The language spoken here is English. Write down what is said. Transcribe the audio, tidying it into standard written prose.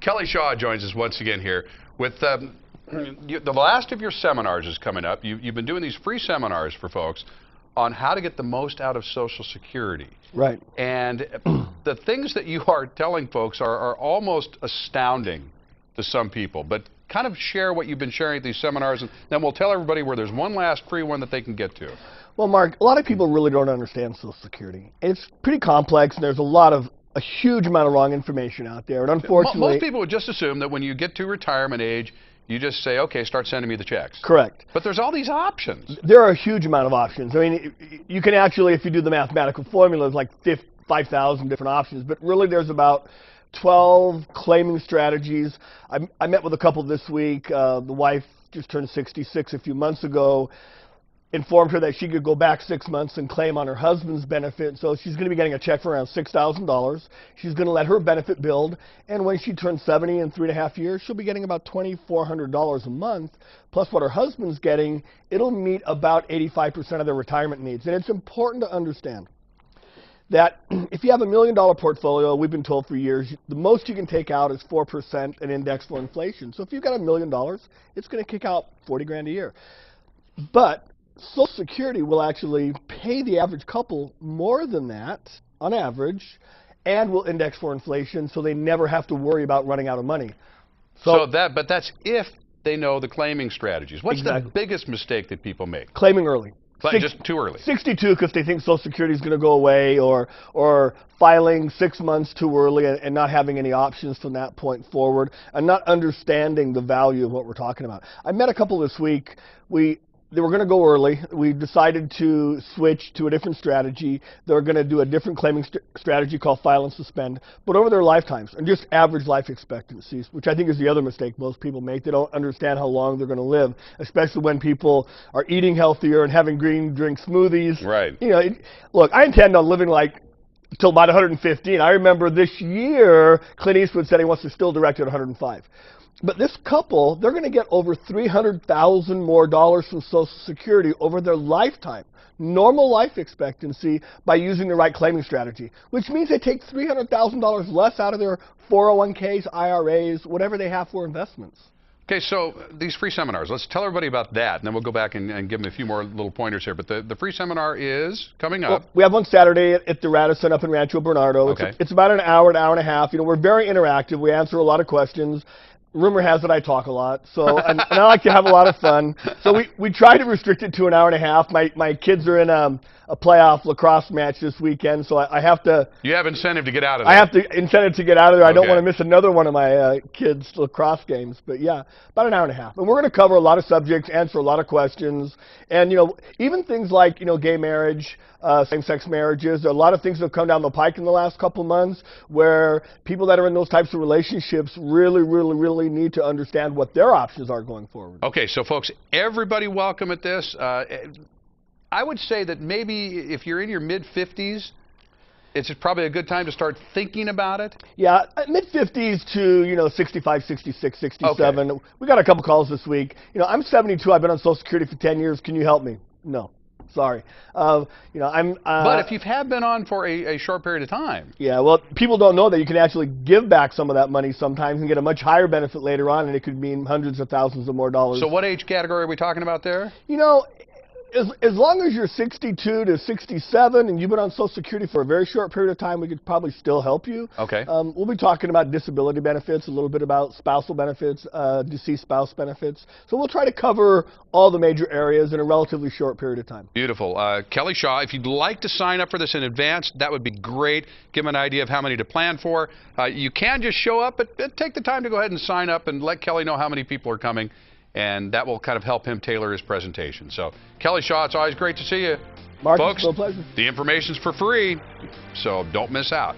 Kelly Shaw joins us once again here with the last of your seminars is coming up. You've been doing these free seminars for folks on how to get the most out of Social Security. Right. And the things that you are telling folks are almost astounding to some people. But kind of share what you've been sharing at these seminars, and then we'll tell everybody where there's one last free one that they can get to. Well, Mark, a lot of people really don't understand Social Security. It's pretty complex, and there's a huge amount of wrong information out there. And unfortunately, most people would just assume that when you get to retirement age, you just say, okay, start sending me the checks. Correct. But there's all these options. There are a huge amount of options. I mean, you can actually, if you do the mathematical formulas, like 5,000 different options. But really, there's about 12 claiming strategies. I met with a couple this week. The wife just turned 66 a few months ago. Informed her that she could go back 6 months and claim on her husband's benefit. So she's going to be getting a check for around $6,000. She's going to let her benefit build. And when she turns 70 in 3.5 years, she'll be getting about $2,400 a month. Plus what her husband's getting, it'll meet about 85% of their retirement needs. And it's important to understand that if you have $1 million portfolio, we've been told for years, the most you can take out is 4% and index for inflation. So if you've got $1 million, it's going to kick out 40 grand a year. But Social Security will actually pay the average couple more than that, on average, and will index for inflation, so they never have to worry about running out of money. But that's if they know the claiming strategies. What's exactly the biggest mistake that people make? Claiming early. Just too early. 62 because they think Social Security is going to go away, or filing 6 months too early and not having any options from that point forward, and not understanding the value of what we're talking about. I met a couple this week. They were going to go early. We decided to switch to a different strategy. They're going to do a different claiming strategy called file and suspend, but over their lifetimes and just average life expectancies, which I think is the other mistake most people make. They don't understand how long they're going to live, especially when people are eating healthier and having green drink smoothies. Right. You know, look, I intend on living like until about 115. I remember this year, Clint Eastwood said he wants to still direct at 105. But this couple, they're going to get over $300,000 more from Social Security over their lifetime, normal life expectancy, by using the right claiming strategy, which means they take $300,000 less out of their 401ks, IRAs, whatever they have for investments. Okay, so these free seminars, let's tell everybody about that, and then we'll go back and give them a few more little pointers here. But the free seminar is coming up. Well, we have one Saturday at the Radisson up in Rancho Bernardo. Okay. It's about an hour and a half. You know, we're very interactive. We answer a lot of questions. Rumor has it I talk a lot, so and I like to have a lot of fun. So we try to restrict it to an hour and a half. My kids are in a playoff lacrosse match this weekend, so I have to. You have incentive to get out of there. I have incentive to get out of there. I don't Okay. want to miss another one of my kids' lacrosse games. But yeah, about an hour and a half. And we're going to cover a lot of subjects, answer a lot of questions, and you know, even things like gay marriage, same-sex marriages. There are a lot of things that have come down the pike in the last couple months where people that are in those types of relationships really need to understand what their options are going forward. Okay, so folks, everybody welcome at this. I would say that maybe if you're in your mid-50s, it's probably a good time to start thinking about it. Yeah, mid-50s to 65, 66, 67. Okay. We got a couple calls this week. I'm 72. I've been on Social Security for 10 years. Can you help me? No. Sorry. I'm. But if you have been on for a short period of time. Yeah, well, people don't know that you can actually give back some of that money sometimes and get a much higher benefit later on, and it could mean hundreds of thousands of more dollars. So what age category are we talking about there? As long as you're 62 to 67 and you've been on Social Security for a very short period of time, we could probably still help you. Okay. We'll be talking about disability benefits, a little bit about spousal benefits, deceased spouse benefits. So we'll try to cover all the major areas in a relatively short period of time. Beautiful. Kelly Shaw, if you'd like to sign up for this in advance, that would be great. Give them an idea of how many to plan for. You can just show up, but take the time to go ahead and sign up and let Kelly know how many people are coming. And that will kind of help him tailor his presentation. So, Kelly Shaw, it's always great to see you. Mark, folks, it's a pleasure. The information's for free, so don't miss out.